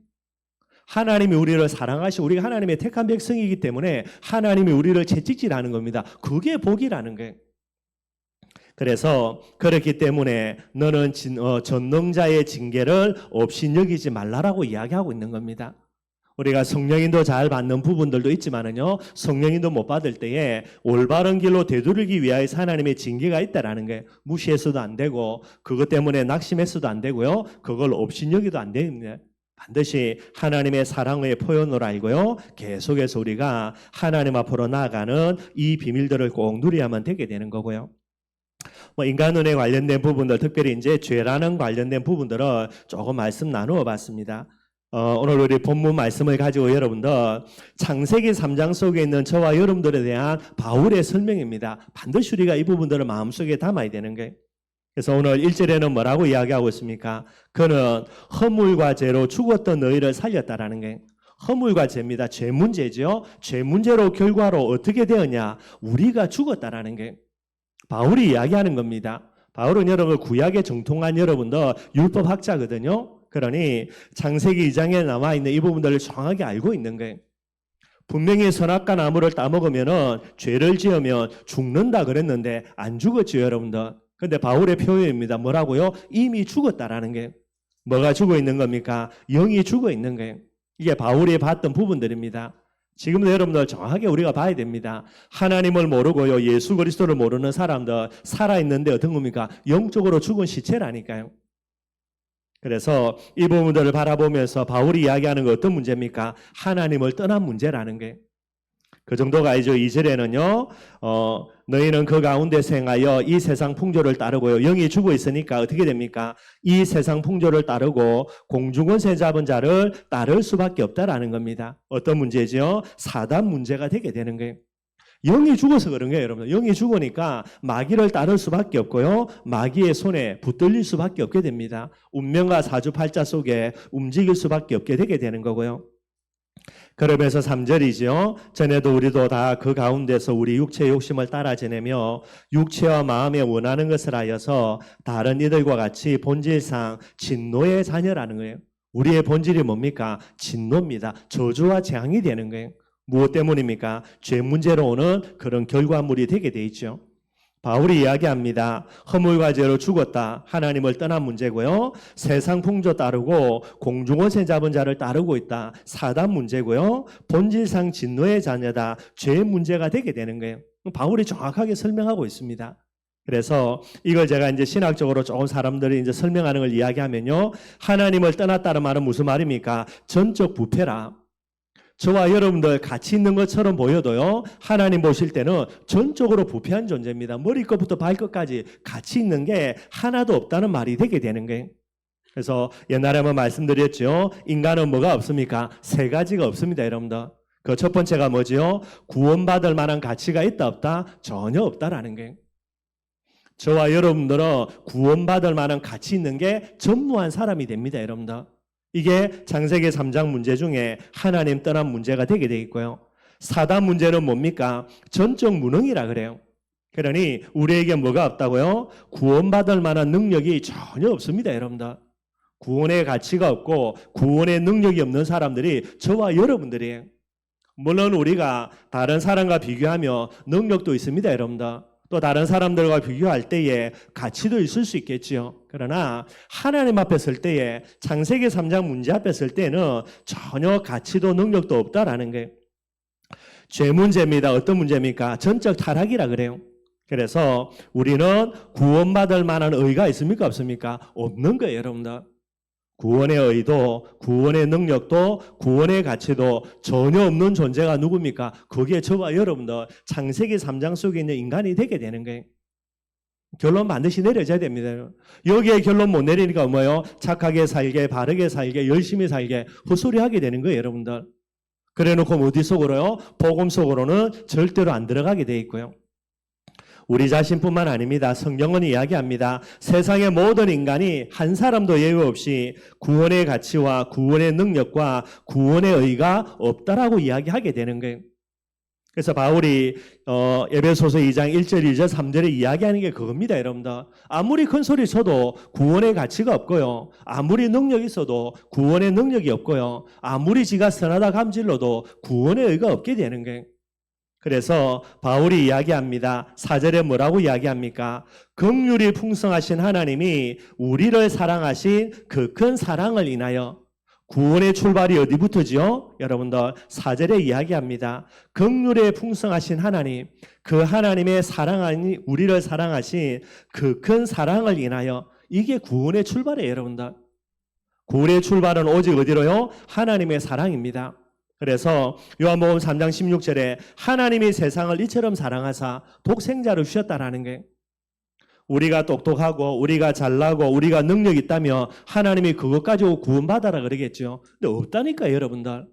하나님이 우리를 사랑하시고 우리가 하나님의 택한 백성이기 때문에 하나님이 우리를 채찍질하는 겁니다. 그게 복이라는 거예요. 그래서 그렇기 때문에 너는 전능자의 징계를 업신여기지 말라라고 이야기하고 있는 겁니다. 우리가 성령인도 잘 받는 부분들도 있지만은요, 성령인도 못 받을 때에 올바른 길로 되돌리기 위하여서 하나님의 징계가 있다라는 게 무시해서도 안 되고 그것 때문에 낙심해서도 안 되고요, 그걸 업신여기도 안 됩니다. 반드시 하나님의 사랑의 표현으로 알고요, 계속해서 우리가 하나님 앞으로 나아가는 이 비밀들을 꼭 누려야만 되게 되는 거고요. 인간론에 관련된 부분들, 특별히 이제 죄라는 관련된 부분들을 조금 말씀 나누어 봤습니다. 오늘 우리 본문 말씀을 가지고 여러분들 창세기 3장 속에 있는 저와 여러분들에 대한 바울의 설명입니다. 반드시 우리가 이 부분들을 마음속에 담아야 되는 거예요. 그래서 오늘 1절에는 뭐라고 이야기하고 있습니까? 그는 허물과 죄로 죽었던 너희를 살렸다라는 게, 허물과 죄입니다. 죄 문제죠. 죄 문제로 결과로 어떻게 되었냐? 우리가 죽었다라는 게 바울이 이야기하는 겁니다. 바울은 여러분 구약에 정통한 여러분들 율법학자거든요. 그러니 창세기 2장에 남아있는 이 부분들을 정확하게 알고 있는 거예요. 분명히 선악과 나무를 따먹으면 죄를 지으면 죽는다 그랬는데 안 죽었죠, 여러분들. 근데 바울의 표현입니다. 뭐라고요? 이미 죽었다라는 게, 뭐가 죽어 있는 겁니까? 영이 죽어 있는 거예요. 이게 바울이 봤던 부분들입니다. 지금도 여러분들 정확하게 우리가 봐야 됩니다. 하나님을 모르고요, 예수 그리스도를 모르는 사람들 살아있는데 어떤 겁니까? 영적으로 죽은 시체라니까요. 그래서 이 부분들을 바라보면서 바울이 이야기하는 건 어떤 문제입니까? 하나님을 떠난 문제라는 게. 그 정도가 아니죠. 2절에는요, 너희는 그 가운데서 행하여 이 세상 풍조를 따르고요. 영이 죽어 있으니까 어떻게 됩니까? 이 세상 풍조를 따르고 공중권세 잡은 자를 따를 수밖에 없다라는 겁니다. 어떤 문제죠? 사단 문제가 되게 되는 거예요. 영이 죽어서 그런 거예요, 여러분. 영이 죽으니까 마귀를 따를 수밖에 없고요. 마귀의 손에 붙들릴 수밖에 없게 됩니다. 운명과 사주팔자 속에 움직일 수밖에 없게 되게 되는 거고요. 그러면서 3절이죠. 전에도 우리도 다 그 가운데서 우리 육체의 욕심을 따라 지내며 육체와 마음에 원하는 것을 하여서 다른 이들과 같이 본질상 진노의 자녀라는 거예요. 우리의 본질이 뭡니까? 진노입니다. 저주와 재앙이 되는 거예요. 무엇 때문입니까? 죄 문제로 오는 그런 결과물이 되게 돼 있죠. 바울이 이야기합니다. 허물과 죄로 죽었다. 하나님을 떠난 문제고요. 세상 풍조 따르고 공중원세 잡은 자를 따르고 있다. 사단 문제고요. 본질상 진노의 자녀다. 죄의 문제가 되게 되는 거예요. 바울이 정확하게 설명하고 있습니다. 그래서 이걸 제가 이제 신학적으로 조금 사람들이 이제 설명하는 걸 이야기하면요. 하나님을 떠났다는 말은 무슨 말입니까? 전적 부패라. 저와 여러분들 같이 있는 것처럼 보여도요, 하나님 보실 때는 전적으로 부패한 존재입니다. 머리끝부터 발끝까지 같이 있는 게 하나도 없다는 말이 되게 되는 거예요. 그래서 옛날에 한번 말씀드렸죠. 인간은 뭐가 없습니까? 세 가지가 없습니다, 여러분들. 그 첫 번째가 뭐지요? 구원받을 만한 가치가 있다, 없다? 전혀 없다라는 거예요. 저와 여러분들은 구원받을 만한 가치 있는 게 전무한 사람이 됩니다, 여러분들. 이게 창세기 3장 문제 중에 하나님 떠난 문제가 되게 돼 있고요. 사단 문제는 뭡니까? 전적 무능이라 그래요. 그러니 우리에게 뭐가 없다고요? 구원받을 만한 능력이 전혀 없습니다, 여러분들. 구원의 가치가 없고 구원의 능력이 없는 사람들이 저와 여러분들이에요. 물론 우리가 다른 사람과 비교하며 능력도 있습니다, 여러분들. 또 다른 사람들과 비교할 때에 가치도 있을 수 있겠지요. 그러나 하나님 앞에 설 때에 창세기 3장 문제 앞에 설 때는 전혀 가치도 능력도 없다라는 거예요. 죄 문제입니다. 어떤 문제입니까? 전적 타락이라 그래요. 그래서 우리는 구원받을 만한 의가 있습니까? 없습니까? 없는 거예요, 여러분들. 구원의 의도, 구원의 능력도, 구원의 가치도 전혀 없는 존재가 누굽니까? 그게 저와 여러분들 창세기 3장 속에 있는 인간이 되게 되는 거예요. 결론 반드시 내려져야 됩니다. 여기에 결론 못 내리니까 뭐예요? 착하게 살게, 바르게 살게, 열심히 살게 헛소리하게 되는 거예요, 여러분들. 그래놓고 어디 속으로요? 복음 속으로는 절대로 안 들어가게 돼 있고요. 우리 자신뿐만 아닙니다. 성경은 이야기합니다. 세상의 모든 인간이 한 사람도 예외 없이 구원의 가치와 구원의 능력과 구원의 의가 없다라고 이야기하게 되는 거예요. 그래서 바울이 에베소서 2장 1절, 2절, 3절에 이야기하는 게 그겁니다, 여러분들. 아무리 큰 소리 쳐도 구원의 가치가 없고요. 아무리 능력이 있어도 구원의 능력이 없고요. 아무리 지가 선하다 감질러도 구원의 의가 없게 되는 거예요. 그래서 바울이 이야기합니다. 4절에 뭐라고 이야기합니까? 긍휼이 풍성하신 하나님이 우리를 사랑하신 그 큰 사랑을 인하여 구원의 출발이 어디부터지요? 여러분들 4절에 이야기합니다. 긍휼에 풍성하신 하나님, 그 하나님의 사랑하니 우리를 사랑하신 그 큰 사랑을 인하여 이게 구원의 출발이에요, 여러분들. 구원의 출발은 오직 어디로요? 하나님의 사랑입니다. 그래서 요한복음 3장 16절에 하나님이 세상을 이처럼 사랑하사 독생자를 주셨다라는 거예요. 우리가 똑똑하고 우리가 잘나고 우리가 능력이 있다면 하나님이 그것 가지고 구원받아라 그러겠죠. 근데 없다니까요, 여러분들.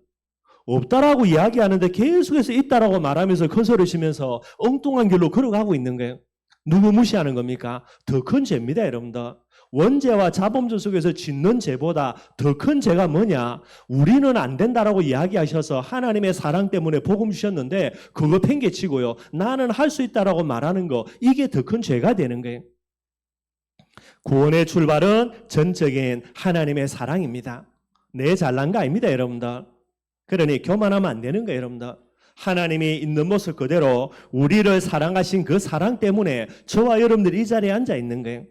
없다라고 이야기하는데 계속해서 있다라고 말하면서 큰 소리 치면서 엉뚱한 길로 걸어가고 있는 거예요. 누구 무시하는 겁니까? 더 큰 죄입니다, 여러분들. 원죄와 자범죄 속에서 짓는 죄보다 더 큰 죄가 뭐냐? 우리는 안 된다라고 이야기하셔서 하나님의 사랑 때문에 복음 주셨는데 그거 팽개치고요. 나는 할 수 있다라고 말하는 거, 이게 더 큰 죄가 되는 거예요. 구원의 출발은 전적인 하나님의 사랑입니다. 내 잘난 거 아닙니다, 여러분들. 그러니 교만하면 안 되는 거예요, 여러분들. 하나님이 있는 모습 그대로 우리를 사랑하신 그 사랑 때문에 저와 여러분들이 이 자리에 앉아 있는 거예요.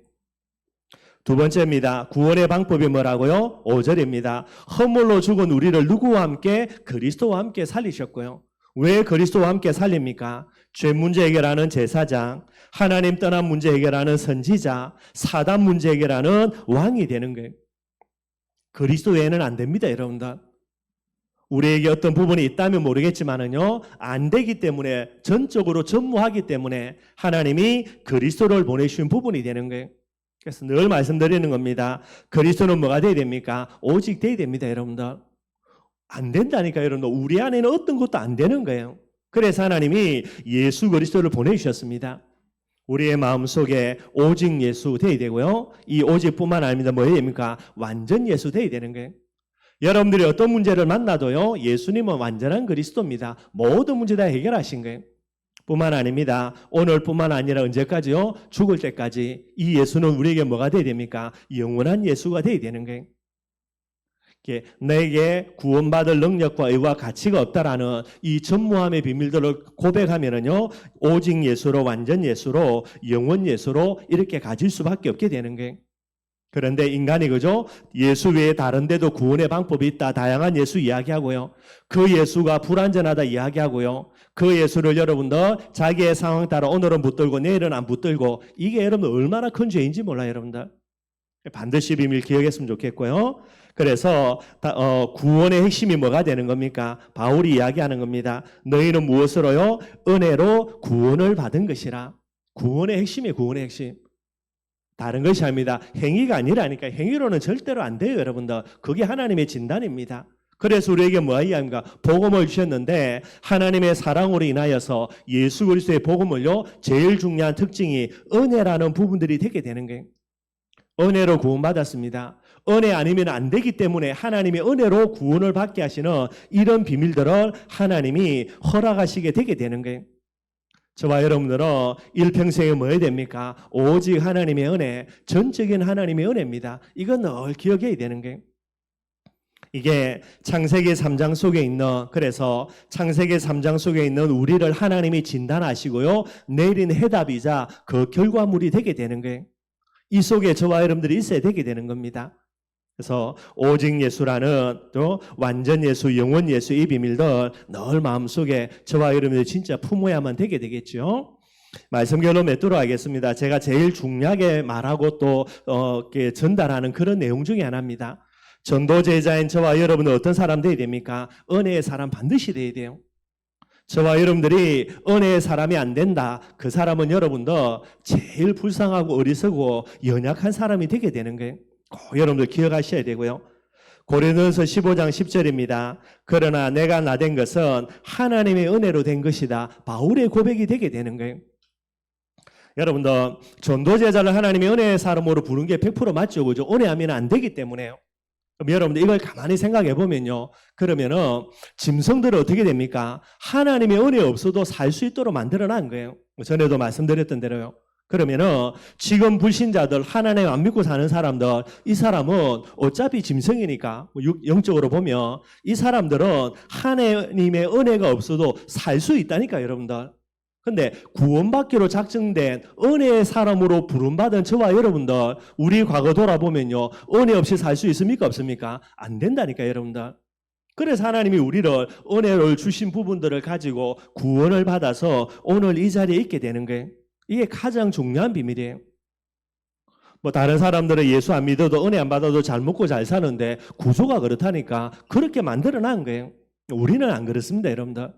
두 번째입니다. 구원의 방법이 뭐라고요? 5절입니다. 허물로 죽은 우리를 누구와 함께? 그리스도와 함께 살리셨고요. 왜 그리스도와 함께 살립니까? 죄 문제 해결하는 제사장, 하나님 떠난 문제 해결하는 선지자, 사단 문제 해결하는 왕이 되는 거예요. 그리스도 외에는 안 됩니다, 여러분들. 우리에게 어떤 부분이 있다면 모르겠지만은요, 안 되기 때문에 전적으로 전무하기 때문에 하나님이 그리스도를 보내신 부분이 되는 거예요. 그래서 늘 말씀드리는 겁니다. 그리스도는 뭐가 돼야 됩니까? 오직 돼야 됩니다, 여러분들. 안 된다니까, 여러분들. 우리 안에는 어떤 것도 안 되는 거예요. 그래서 하나님이 예수 그리스도를 보내주셨습니다. 우리의 마음속에 오직 예수 되어야 되고요. 이 오직뿐만 아닙니다. 뭐예요? 됩니까? 완전 예수 되어야 되는 거예요. 여러분들이 어떤 문제를 만나도요. 예수님은 완전한 그리스도입니다. 모든 문제 다 해결하신 거예요. 뿐만 아닙니다. 오늘뿐만 아니라 언제까지요? 죽을 때까지 이 예수는 우리에게 뭐가 되어야 됩니까? 영원한 예수가 되어야 되는 거예요. 내게 구원받을 능력과 의와 가치가 없다라는 이 전무함의 비밀들을 고백하면은요, 오직 예수로, 완전 예수로, 영원 예수로 이렇게 가질 수밖에 없게 되는 거예요. 그런데 인간이 그죠? 예수 외에 다른 데도 구원의 방법이 있다. 다양한 예수 이야기하고요. 그 예수가 불완전하다 이야기하고요. 그 예수를 여러분들 자기의 상황 따라 오늘은 붙들고 내일은 안 붙들고 이게 여러분 얼마나 큰 죄인지 몰라요, 여러분들. 반드시 비밀 기억했으면 좋겠고요. 그래서 구원의 핵심이 뭐가 되는 겁니까? 바울이 이야기하는 겁니다. 너희는 무엇으로요? 은혜로 구원을 받은 것이라. 구원의 핵심이 구원의 핵심. 다른 것이 아닙니다. 행위가 아니라니까. 행위로는 절대로 안 돼요, 여러분들. 그게 하나님의 진단입니다. 그래서 우리에게 뭐 이야기합니까? 복음을 주셨는데 하나님의 사랑으로 인하여서 예수 그리스도의 복음을요, 제일 중요한 특징이 은혜라는 부분들이 되게 되는 거예요. 은혜로 구원받았습니다. 은혜 아니면 안 되기 때문에 하나님의 은혜로 구원을 받게 하시는 이런 비밀들을 하나님이 허락하시게 되게 되는 거예요. 저와 여러분들은 일평생에 뭐 해야 됩니까? 오직 하나님의 은혜, 전적인 하나님의 은혜입니다. 이건 늘 기억해야 되는 거예요. 이게 창세기 3장 속에 있는, 그래서 창세기 3장 속에 있는 우리를 하나님이 진단하시고요, 내린 해답이자 그 결과물이 되게 되는 거예요. 이 속에 저와 여러분들이 있어야 되게 되는 겁니다. 그래서 오직 예수라는 또 완전 예수, 영원 예수 이 비밀들 늘 마음속에 저와 여러분들이 진짜 품어야만 되게 되겠죠. 말씀 결론 맺도록 하겠습니다. 제가 제일 중요하게 말하고 또 전달하는 그런 내용 중에 하나입니다. 전도 제자인 저와 여러분은 어떤 사람 되어야 됩니까? 은혜의 사람 반드시 되어야 돼요. 저와 여러분들이 은혜의 사람이 안 된다. 그 사람은 여러분들 제일 불쌍하고 어리석고 연약한 사람이 되게 되는 거예요. 여러분들 기억하셔야 되고요. 고린도전서 15장 10절입니다. 그러나 내가 나된 것은 하나님의 은혜로 된 것이다. 바울의 고백이 되게 되는 거예요. 여러분들 전도제자를 하나님의 은혜의 사람으로 부른 게 100% 맞죠? 그죠? 은혜하면 안 되기 때문에요. 그럼 여러분들 이걸 가만히 생각해 보면요. 그러면은 짐승들은 어떻게 됩니까? 하나님의 은혜 없어도 살 수 있도록 만들어 놓은 거예요. 전에도 말씀드렸던 대로요. 그러면은 지금 불신자들, 하나님 안 믿고 사는 사람들, 이 사람은 어차피 짐승이니까 영적으로 보면 이 사람들은 하나님의 은혜가 없어도 살 수 있다니까, 여러분들. 근데 구원받기로 작정된 은혜의 사람으로 부름받은 저와 여러분들, 우리 과거 돌아보면요, 은혜 없이 살 수 있습니까? 없습니까? 안 된다니까, 여러분들. 그래서 하나님이 우리를 은혜를 주신 부분들을 가지고 구원을 받아서 오늘 이 자리에 있게 되는 거예요. 이게 가장 중요한 비밀이에요. 뭐 다른 사람들은 예수 안 믿어도 은혜 안 받아도 잘 먹고 잘 사는데 구조가 그렇다니까 그렇게 만들어 놓은 거예요. 우리는 안 그렇습니다, 여러분들.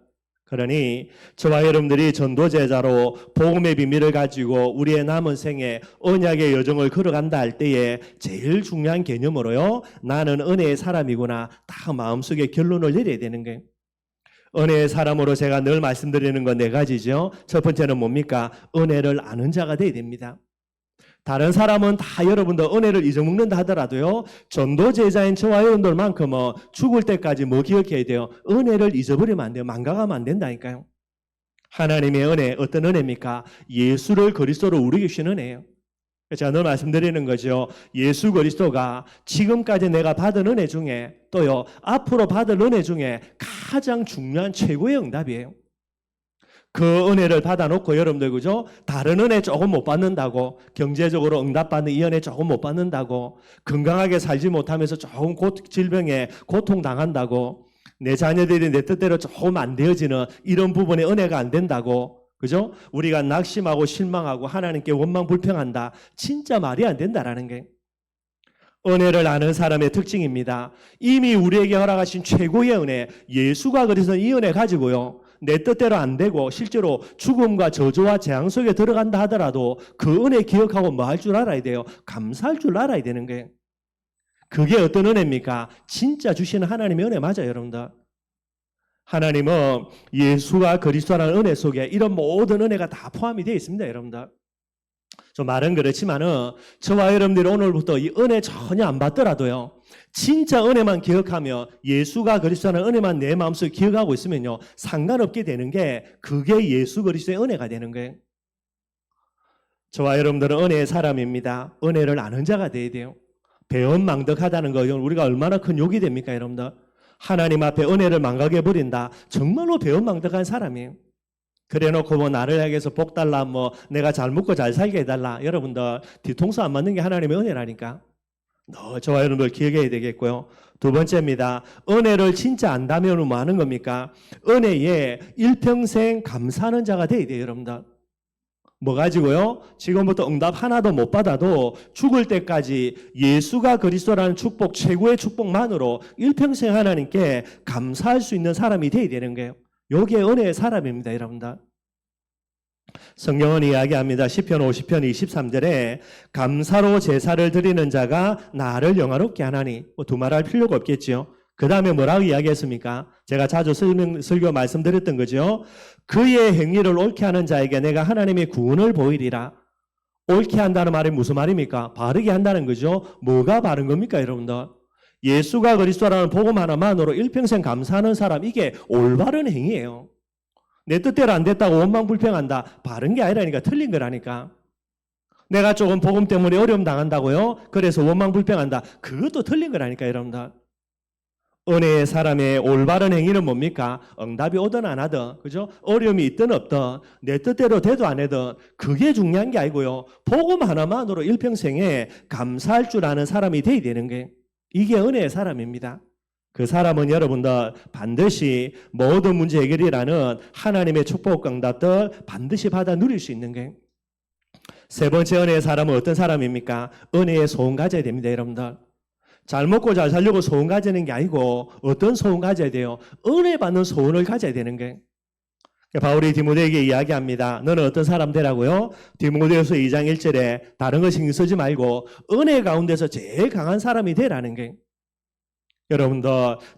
그러니 저와 여러분들이 전도제자로 복음의 비밀을 가지고 우리의 남은 생에 언약의 여정을 걸어간다 할 때에 제일 중요한 개념으로요, 나는 은혜의 사람이구나 다 마음속에 결론을 내려야 되는 거예요. 은혜의 사람으로 제가 늘 말씀드리는 건 4가지죠. 첫 번째는 뭡니까? 은혜를 아는 자가 되어야 됩니다. 다른 사람은 다 여러분들 은혜를 잊어먹는다 하더라도요, 전도제자인 저와 여러분들만큼은 죽을 때까지 뭐 기억해야 돼요? 은혜를 잊어버리면 안 돼요. 망각하면 안 된다니까요. 하나님의 은혜, 어떤 은혜입니까? 예수를 그리스도로 우리에게 주신 은혜예요. 제가 늘 말씀드리는 거죠. 예수 그리스도가 지금까지 내가 받은 은혜 중에 또요, 앞으로 받을 은혜 중에 가장 중요한 최고의 응답이에요. 그 은혜를 받아놓고 여러분들 그죠? 다른 은혜 조금 못 받는다고, 경제적으로 응답받는 이 은혜 조금 못 받는다고, 건강하게 살지 못하면서 조금 질병에 고통당한다고, 내 자녀들이 내 뜻대로 조금 안 되어지는 이런 부분에 은혜가 안 된다고, 그죠? 우리가 낙심하고 실망하고 하나님께 원망 불평한다. 진짜 말이 안 된다라는 게 은혜를 아는 사람의 특징입니다. 이미 우리에게 허락하신 최고의 은혜, 예수가 그래서 이 은혜 가지고요, 내 뜻대로 안 되고 실제로 죽음과 저주와 재앙 속에 들어간다 하더라도 그 은혜 기억하고 뭐 할 줄 알아야 돼요? 감사할 줄 알아야 되는 거예요. 그게 어떤 은혜입니까? 진짜 주시는 하나님의 은혜 맞아요, 여러분들. 하나님은 예수가 그리스도라는 은혜 속에 이런 모든 은혜가 다 포함이 되어 있습니다, 여러분들. 좀 말은 그렇지만은 저와 여러분들이 오늘부터 이 은혜 전혀 안 받더라도요, 진짜 은혜만 기억하며 예수가 그리스도라는 은혜만 내 마음속에 기억하고 있으면요, 상관없게 되는 게 그게 예수 그리스도의 은혜가 되는 거예요. 저와 여러분들은 은혜의 사람입니다. 은혜를 아는 자가 돼야 돼요. 배은망덕하다는 거 우리가 얼마나 큰 욕이 됩니까, 여러분들? 하나님 앞에 은혜를 망각해 버린다. 정말로 배은망덕한 사람이에요. 그래놓고 뭐 나를 향해서 복 달라, 뭐 내가 잘 먹고 잘 살게 해달라. 여러분들 뒤통수 안 맞는 게 하나님의 은혜라니까. 저와 여러분들 기억해야 되겠고요. 두 번째입니다. 은혜를 진짜 안다면 뭐 하는 겁니까? 은혜에 일평생 감사하는 자가 돼야 돼요, 여러분들. 뭐 가지고요? 지금부터 응답 하나도 못 받아도 죽을 때까지 예수가 그리스도라는 축복, 최고의 축복만으로 일평생 하나님께 감사할 수 있는 사람이 돼야 되는 거예요. 요게 은혜의 사람입니다, 여러분들. 성경은 이야기합니다. 시편 50편 23절에 감사로 제사를 드리는 자가 나를 영화롭게 하나니, 뭐 두말할 필요가 없겠지요. 그 다음에 뭐라고 이야기했습니까? 제가 자주 설교 말씀드렸던 거죠. 그의 행위를 옳게 하는 자에게 내가 하나님의 구원을 보이리라. 옳게 한다는 말이 무슨 말입니까? 바르게 한다는 거죠. 뭐가 바른 겁니까, 여러분들? 예수가 그리스도라는 복음 하나만으로 일평생 감사하는 사람, 이게 올바른 행위예요. 내 뜻대로 안 됐다고 원망불평한다. 바른 게 아니라니까, 틀린 거라니까. 내가 조금 복음 때문에 어려움 당한다고요? 그래서 원망불평한다. 그것도 틀린 거라니까, 여러분들. 은혜의 사람의 올바른 행위는 뭡니까? 응답이 오든 안 하든, 그죠? 어려움이 있든 없든, 내 뜻대로 돼도 안 해든, 그게 중요한 게 아니고요. 복음 하나만으로 일평생에 감사할 줄 아는 사람이 돼야 되는 게, 이게 은혜의 사람입니다. 그 사람은 여러분들 반드시 모든 문제 해결이라는 하나님의 축복 응답들 반드시 받아 누릴 수 있는 게. 세 번째 은혜의 사람은 어떤 사람입니까? 은혜의 소원 가져야 됩니다, 여러분들. 잘 먹고 잘 살려고 소원 가지는 게 아니고 어떤 소원 가져야 돼요? 은혜 받는 소원을 가져야 되는 게. 바울이 디모데에게 이야기합니다. 너는 어떤 사람 되라고요? 디모데후서 2장 1절에 다른 거 신경 쓰지 말고 은혜 가운데서 제일 강한 사람이 되라는 게. 여러분들,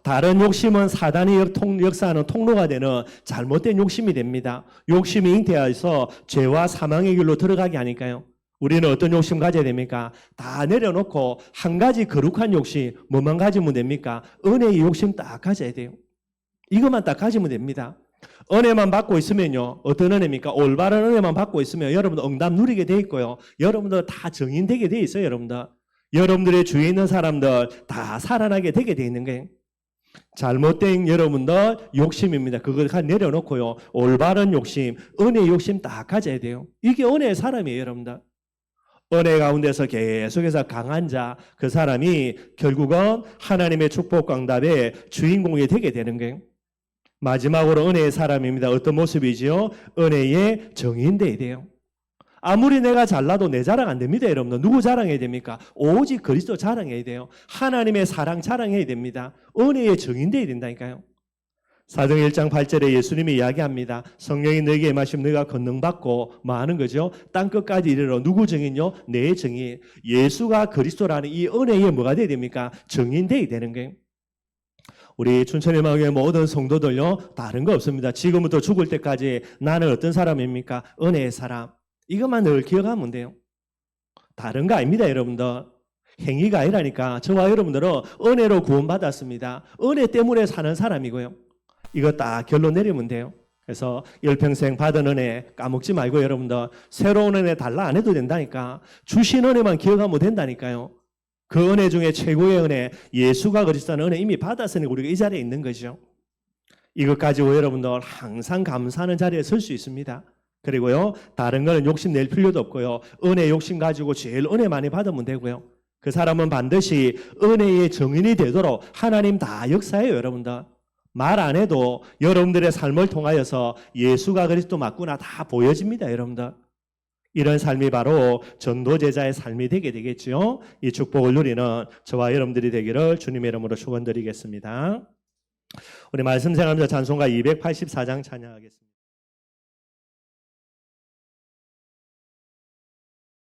다른 욕심은 사단이 역사하는 통로가 되는 잘못된 욕심이 됩니다. 욕심이 잉태해서 죄와 사망의 길로 들어가게 하니까요. 우리는 어떤 욕심 가져야 됩니까? 다 내려놓고 한 가지 거룩한 욕심, 뭐만 가지면 됩니까? 은혜의 욕심 딱 가져야 돼요. 이것만 딱 가지면 됩니다. 은혜만 받고 있으면요, 어떤 은혜입니까? 올바른 은혜만 받고 있으면 여러분들 응답 누리게 돼 있고요. 여러분들 다 증인되게 돼 있어요, 여러분들. 여러분들의 주위에 있는 사람들 다 살아나게 되게 돼 있는 거예요. 잘못된 여러분들 욕심입니다. 그걸 내려놓고요, 올바른 욕심, 은혜의 욕심 딱 가져야 돼요. 이게 은혜의 사람이에요, 여러분들. 은혜 가운데서 계속해서 강한 자, 그 사람이 결국은 하나님의 축복 응답의 주인공이 되게 되는 거예요. 마지막으로 은혜의 사람입니다. 어떤 모습이지요? 은혜의 정의인돼야 돼요. 아무리 내가 잘나도 내 자랑 안 됩니다, 여러분들. 누구 자랑해야 됩니까? 오직 그리스도 자랑해야 돼요. 하나님의 사랑 자랑해야 됩니다. 은혜의 정의인돼야 된다니까요. 사도행 1장 8절에 예수님이 이야기합니다. 성령이 너에게 임하시면 너희가 권능받고 뭐 하는 거죠? 땅끝까지 이르러 누구 증인요? 내 증인. 예수가 그리스도라는 이 은혜에 뭐가 돼야 됩니까? 증인돼야 되는 거예요. 우리 춘천희망교회 모든 성도들요, 다른 거 없습니다. 지금부터 죽을 때까지 나는 어떤 사람입니까? 은혜의 사람. 이것만 늘 기억하면 돼요. 다른 거 아닙니다, 여러분들. 행위가 아니라니까. 저와 여러분들은 은혜로 구원받았습니다. 은혜 때문에 사는 사람이고요. 이거 딱 결론 내리면 돼요. 그래서 일평생 받은 은혜 까먹지 말고 여러분들 새로운 은혜 달라 안 해도 된다니까. 주신 은혜만 기억하면 된다니까요. 그 은혜 중에 최고의 은혜, 예수가 그리스도라는 은혜 이미 받았으니 우리가 이 자리에 있는 거죠. 이것 가지고 여러분들 항상 감사하는 자리에 설 수 있습니다. 그리고요, 다른 거는 욕심 낼 필요도 없고요. 은혜 욕심 가지고 제일 은혜 많이 받으면 되고요. 그 사람은 반드시 은혜의 정인이 되도록 하나님 다 역사해요, 여러분들. 말 안 해도 여러분들의 삶을 통하여서 예수가 그리스도 맞구나 다 보여집니다, 여러분들. 이런 삶이 바로 전도제자의 삶이 되게 되겠죠. 이 축복을 누리는 저와 여러분들이 되기를 주님의 이름으로 축원드리겠습니다. 우리 말씀 생활하면서 찬송가 284장 찬양하겠습니다.